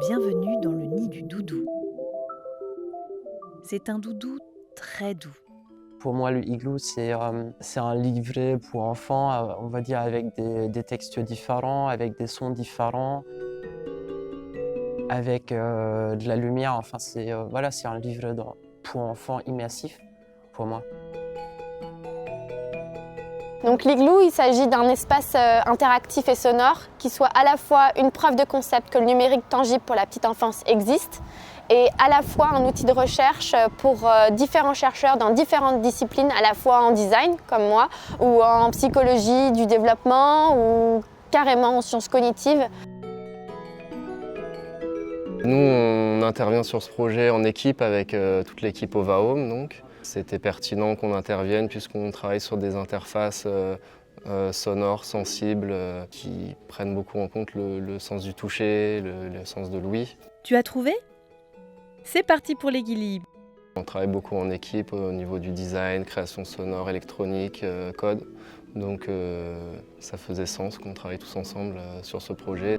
Bienvenue dans le nid du doudou. C'est un doudou très doux. Pour moi, le igloo, c'est un livret pour enfants, on va dire, avec des textes différents, avec des sons différents, avec de la lumière. Enfin, c'est un livret pour enfants immersif, pour moi. Donc l'igloo, il s'agit d'un espace interactif et sonore qui soit à la fois une preuve de concept que le numérique tangible pour la petite enfance existe et à la fois un outil de recherche pour différents chercheurs dans différentes disciplines, à la fois en design comme moi ou en psychologie du développement ou carrément en sciences cognitives. Nous, on intervient sur ce projet en équipe avec toute l'équipe Ovahome, donc. C'était pertinent qu'on intervienne puisqu'on travaille sur des interfaces sonores, sensibles, qui prennent beaucoup en compte le sens du toucher, le sens de l'ouïe. Tu as trouvé ? C'est parti pour l'équilibre. On travaille beaucoup en équipe au niveau du design, création sonore, électronique, code. Donc ça faisait sens qu'on travaille tous ensemble sur ce projet.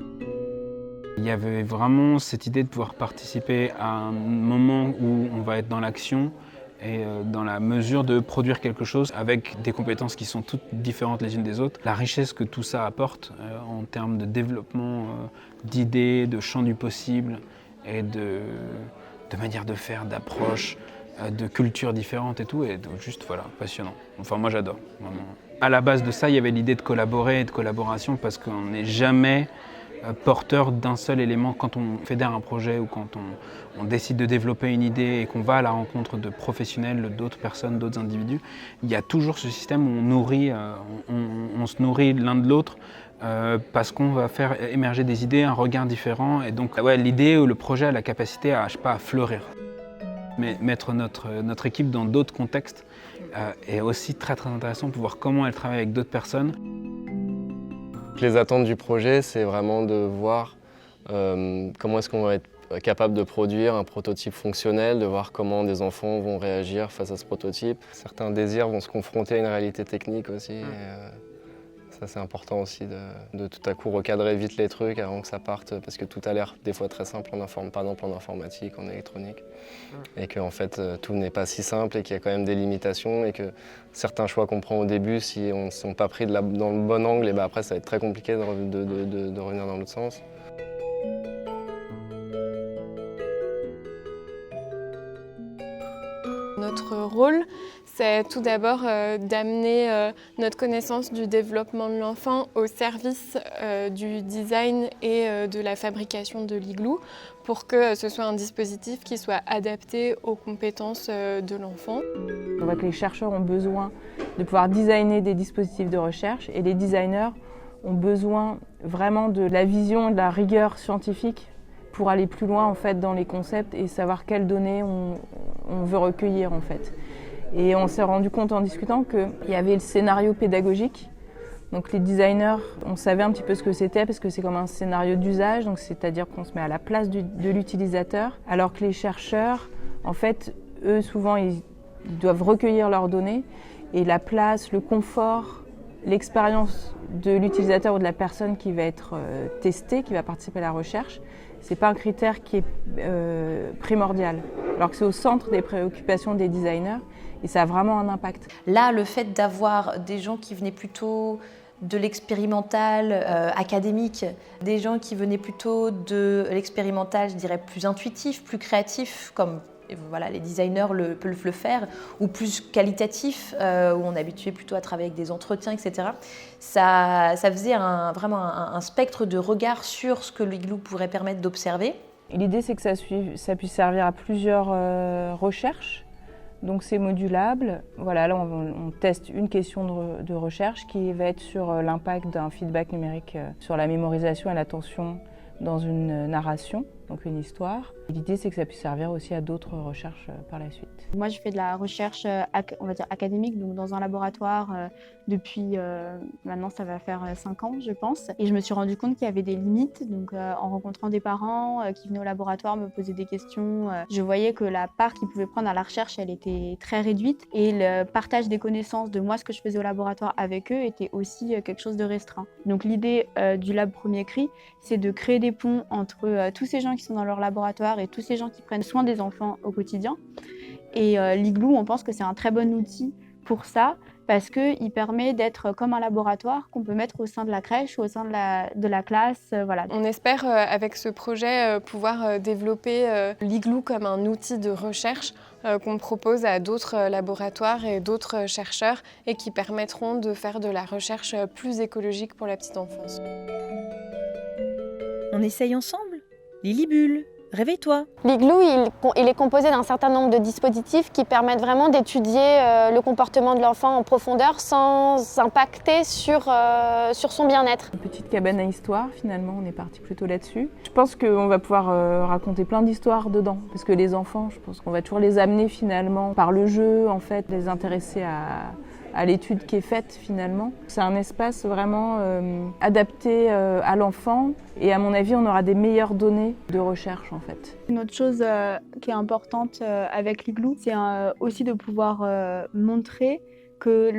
Il y avait vraiment cette idée de pouvoir participer à un moment où on va être dans l'action et dans la mesure de produire quelque chose avec des compétences qui sont toutes différentes les unes des autres. La richesse que tout ça apporte en termes de développement d'idées, de champ du possible et de manière de faire, d'approche, de cultures différentes et tout, et juste voilà, passionnant. Enfin moi j'adore, vraiment. À la base de ça, il y avait l'idée de collaborer et de collaboration parce qu'on n'est jamais porteur d'un seul élément. Quand on fédère un projet ou quand on décide de développer une idée et qu'on va à la rencontre de professionnels, d'autres personnes, d'autres individus, il y a toujours ce système où on se nourrit l'un de l'autre parce qu'on va faire émerger des idées, un regard différent. Et donc l'idée ou le projet a la capacité à fleurir. Mais mettre notre équipe dans d'autres contextes est aussi très très intéressant pour voir comment elle travaille avec d'autres personnes. Les attentes du projet, c'est vraiment de voir comment est-ce qu'on va être capable de produire un prototype fonctionnel, de voir comment des enfants vont réagir face à ce prototype. Certains désirs vont se confronter à une réalité technique aussi. Ça, c'est important aussi de tout à coup recadrer vite les trucs avant que ça parte, parce que tout a l'air des fois très simple, par exemple en informatique, en électronique, et qu'en fait tout n'est pas si simple et qu'il y a quand même des limitations et que certains choix qu'on prend au début, si on ne sont pas pris dans le bon angle, et après ça va être très compliqué de revenir dans l'autre sens. Notre rôle, c'est tout d'abord d'amener notre connaissance du développement de l'enfant au service du design et de la fabrication de l'igloo pour que ce soit un dispositif qui soit adapté aux compétences de l'enfant. On voit que les chercheurs ont besoin de pouvoir designer des dispositifs de recherche et les designers ont besoin vraiment de la vision et de la rigueur scientifique pour aller plus loin en fait, dans les concepts et savoir quelles données on veut recueillir en fait. Et on s'est rendu compte en discutant qu'il y avait le scénario pédagogique. Donc les designers, on savait un petit peu ce que c'était parce que c'est comme un scénario d'usage, donc c'est-à-dire qu'on se met à la place de l'utilisateur, alors que les chercheurs, en fait, eux souvent ils doivent recueillir leurs données et la place, le confort, l'expérience de l'utilisateur ou de la personne qui va être testée, qui va participer à la recherche, c'est pas un critère qui est primordial, alors que c'est au centre des préoccupations des designers et ça a vraiment un impact. Là, le fait d'avoir des gens qui venaient plutôt de l'expérimental académique, des gens qui venaient plutôt de l'expérimental, je dirais, plus intuitif, plus créatif, comme voilà, les designers peuvent le faire, ou plus qualitatif, où on est habitué plutôt à travailler avec des entretiens, etc. Ça faisait vraiment un spectre de regard sur ce que l'igloo pourrait permettre d'observer. L'idée, c'est que ça puisse servir à plusieurs recherches. Donc c'est modulable. Voilà, là on teste une question de recherche qui va être sur l'impact d'un feedback numérique sur la mémorisation et l'attention dans une narration, donc une histoire. L'idée, c'est que ça puisse servir aussi à d'autres recherches par la suite. Moi, je fais de la recherche, on va dire académique, donc dans un laboratoire depuis maintenant, ça va faire 5 ans, je pense. Et je me suis rendu compte qu'il y avait des limites. Donc, en rencontrant des parents qui venaient au laboratoire me poser des questions, je voyais que la part qu'ils pouvaient prendre à la recherche, elle était très réduite. Et le partage des connaissances de moi, ce que je faisais au laboratoire avec eux, était aussi quelque chose de restreint. Donc, l'idée du Lab Premier Cri, c'est de créer des ponts entre tous ces gens qui sont dans leur laboratoire et tous ces gens qui prennent soin des enfants au quotidien. Et l'Igloo, on pense que c'est un très bon outil pour ça, parce qu'il permet d'être comme un laboratoire qu'on peut mettre au sein de la crèche ou au sein de la classe. Voilà. On espère avec ce projet pouvoir développer l'Igloo comme un outil de recherche qu'on propose à d'autres laboratoires et d'autres chercheurs et qui permettront de faire de la recherche plus écologique pour la petite enfance. On essaye ensemble. Lilibule, réveille-toi. L'Igloo, il est composé d'un certain nombre de dispositifs qui permettent vraiment d'étudier le comportement de l'enfant en profondeur sans impacter sur son bien-être. Une petite cabane à histoire, finalement, on est parti plutôt là-dessus. Je pense qu'on va pouvoir raconter plein d'histoires dedans, parce que les enfants, je pense qu'on va toujours les amener finalement par le jeu, en fait, les intéresser à l'étude qui est faite finalement. C'est un espace vraiment adapté à l'enfant et à mon avis on aura des meilleures données de recherche en fait. Une autre chose qui est importante avec l'Igloo, c'est aussi de pouvoir montrer que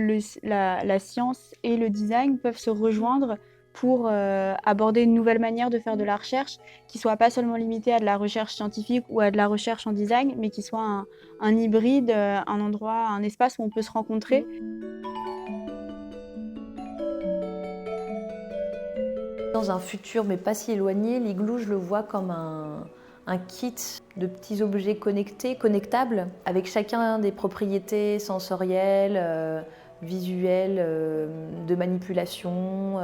la science et le design peuvent se rejoindre pour aborder une nouvelle manière de faire de la recherche qui ne soit pas seulement limitée à de la recherche scientifique ou à de la recherche en design, mais qui soit un hybride, un endroit, un espace où on peut se rencontrer. Dans un futur, mais pas si éloigné, l'Igloo, je le vois comme un kit de petits objets connectés, connectables, avec chacun des propriétés sensorielles, visuelles, de manipulation,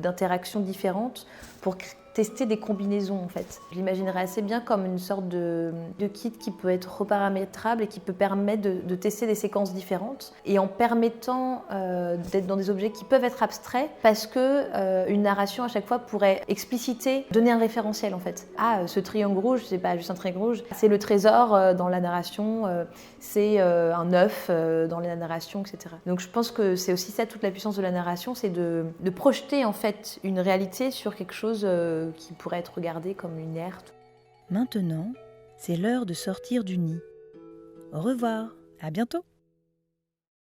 d'interactions différentes pour tester des combinaisons en fait. Je l'imaginerais assez bien comme une sorte de kit qui peut être reparamétrable et qui peut permettre de tester des séquences différentes et en permettant d'être dans des objets qui peuvent être abstraits parce que une narration à chaque fois pourrait expliciter, donner un référentiel en fait. Ah, ce triangle rouge, c'est pas juste un triangle rouge, c'est le trésor dans la narration, c'est un œuf dans la narration, etc. Donc je pense que c'est aussi ça toute la puissance de la narration, c'est de projeter en fait une réalité sur quelque chose qui pourrait être regardé comme inerte. Maintenant, c'est l'heure de sortir du nid. Au revoir, à bientôt.